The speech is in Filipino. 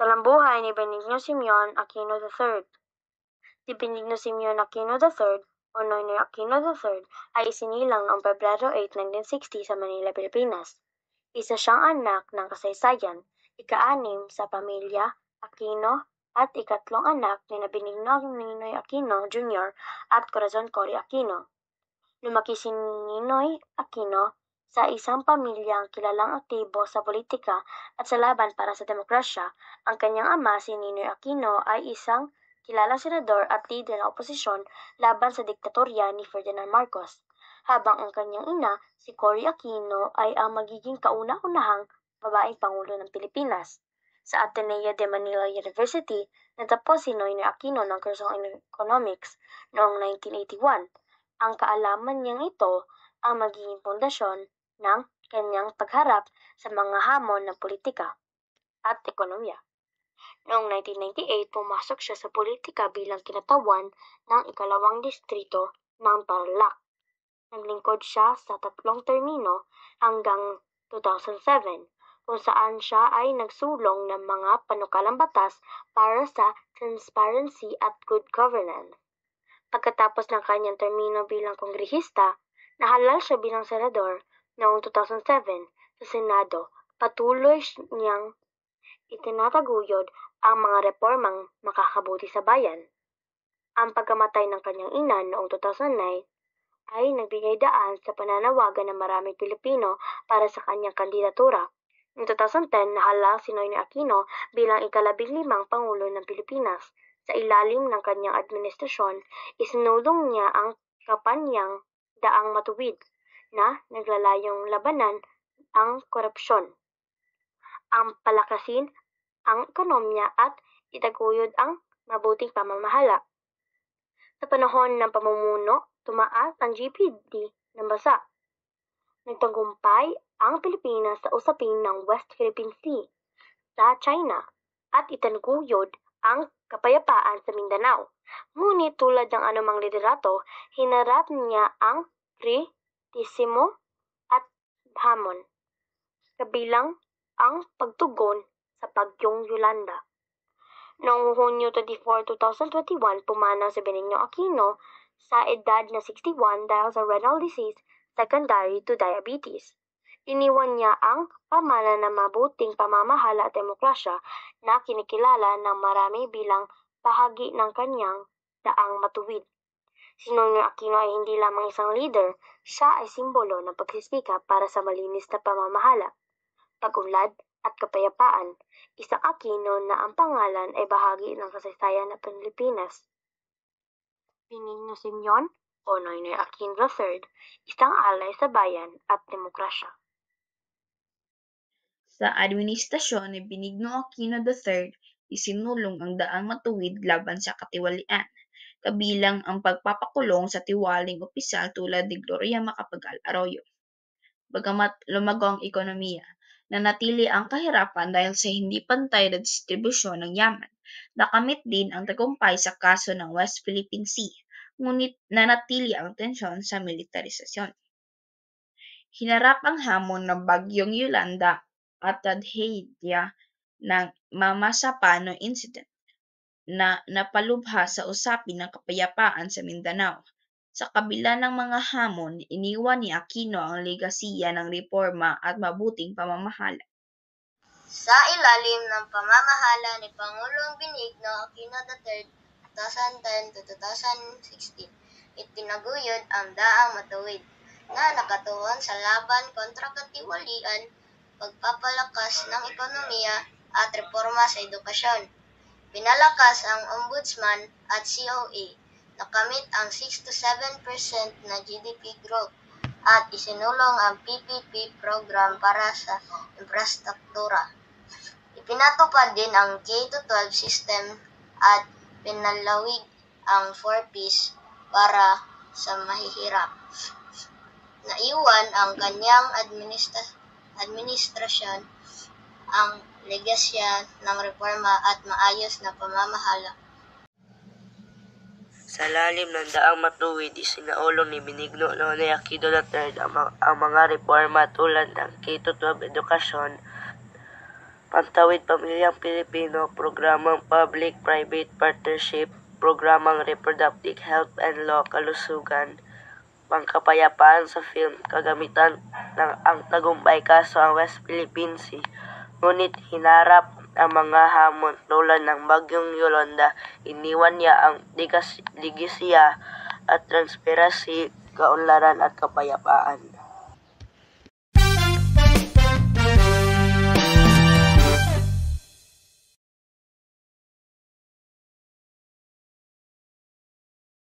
Talambuhay ni Benigno Simeon Aquino III. Si Benigno Simeon Aquino III o Noynoy Aquino III ay isinilang noong Pebrero 8, 1960 sa Manila, Pilipinas. Isa siyang anak ng kasaysayan, ika-6 sa pamilya Aquino at ikatlong anak ni Benigno Ninoy Aquino Jr. at Corazon Cory Aquino. Lumaki si Ninoy Aquino sa isang pamilyang kilalang aktibo sa politika at sa laban para sa demokrasya. Ang kanyang ama, si Ninoy Aquino, ay isang kilalang senador at lider ng oposisyon laban sa diktatorya ni Ferdinand Marcos, habang ang kanyang ina, si Cory Aquino, ay ang magiging kauna-unahang babaeng Pangulo ng Pilipinas. Sa Ateneo de Manila University, natapos si Noynoy Aquino ng kursong Economics noong 1981. Ang kaalaman niyang ito ang magiging pundasyon ng kanyang pagharap sa mga hamon ng politika at ekonomiya. Noong 1998, pumasok siya sa politika bilang kinatawan ng ikalawang distrito ng Tarlac. Naglingkod siya sa 3 termino hanggang 2007, kung saan siya ay nagsulong ng mga panukalang batas para sa transparency at good governance. Pagkatapos ng kanyang termino bilang kongrehista, nahalal siya bilang senador noong 2007 sa Senado. Patuloy niyang itinataguyod ang mga reformang makakabuti sa bayan. Ang pagkamatay ng kanyang ina noong 2009 ay nagbigay daan sa pananawagan ng maraming Pilipino para sa kanyang kandidatura. Noong 2010, nahalal si Noynoy Aquino bilang ika-15 Pangulo ng Pilipinas. Sa ilalim ng kanyang administrasyon, isinulong niya ang kampanyang Daang Matuwid na naglalayong labanan ang korupsyon, ang palakasin ang ekonomiya at itaguyod ang mabuting pamamahala. Sa panahon ng pamumuno, tumaas ang GDP ng bansa. Nagtagumpay ang Pilipinas sa usapin ng West Philippine Sea sa China at itinaguyod ang kapayapaan sa Mindanao. Ngunit tulad ng anumang liderato, hinarap niya ang kritisismo at hamon, kabilang ang pagtugon sa Bagyong Yolanda. Noong Hunyo 24, 2021, pumanaw si Benigno Aquino sa edad na 61 dahil sa renal disease secondary to diabetes. Iniwan niya ang pamahalaan ng mabuting pamamahala at demokrasya na kinikilala ng marami bilang bahagi ng kanyang daang matuwid. Si Noynoy Aquino ay hindi lamang isang leader, siya ay simbolo ng pagsisikap para sa malinis na pamamahala, pag-unlad at kapayapaan. Isang Aquino na ang pangalan ay bahagi ng kasaysayan ng Pilipinas. Benigno Simeon o Noynoy Aquino III, isang alay sa bayan at demokrasya. Sa administrasyon ni Benigno Aquino III, isinulong ang daang matuwid laban sa katiwalian, kabilang ang pagpapakulong sa tiwaling opisyal tulad ni Gloria Macapagal Arroyo. Bagamat lumago ang ekonomiya, nanatili ang kahirapan dahil sa hindi pantay na distribusyon ng yaman. Nakamit din ang tagumpay sa kaso ng West Philippine Sea, ngunit nanatili ang tensyon sa militarisasyon. Hinarap ang hamon ng Bagyong Yolanda at trahedya ng Mamasapano Incident na napalubha sa usapin ng kapayapaan sa Mindanao. Sa kabila ng mga hamon, iniwan ni Aquino ang legasiya ng reforma at mabuting pamamahala. Sa ilalim ng pamamahala ni Pangulong Benigno Aquino III 2010 to 2016, itinaguyod ang daang matuwid na nakatuon sa laban kontra katiwalian, pagpapalakas ng ekonomiya at reforma sa edukasyon. Pinalakas ang Ombudsman at COA, nakamit ang 6 to 7% na GDP growth at isinulong ang PPP program para sa infrastruktura. Ipinatupad din ang K-12 system at pinalawig ang 4Ps para sa mahihirap. Naiwan ang kanyang administrasyon ang legasya ng reforma at maayos na pamamahala. Sa lalim ng daang matuwid, isinaulong ni Benigno Noynoy Aquino III ang mga reforma tulad ng K-12 edukasyon, Pantawid Pamilyang Pilipino, Programang Public-Private Partnership, Programang Reproductive Health and Law Kalusugan, Pangkapayapaan sa Film, Kagamitan ng ang tagumpay kaso ang West Philippine Sea. Ngunit hinarap ang mga hamon tulad ng Bagyong Yolanda, iniwan niya ang ligasiya at transparency, kaunlaran at kapayapaan.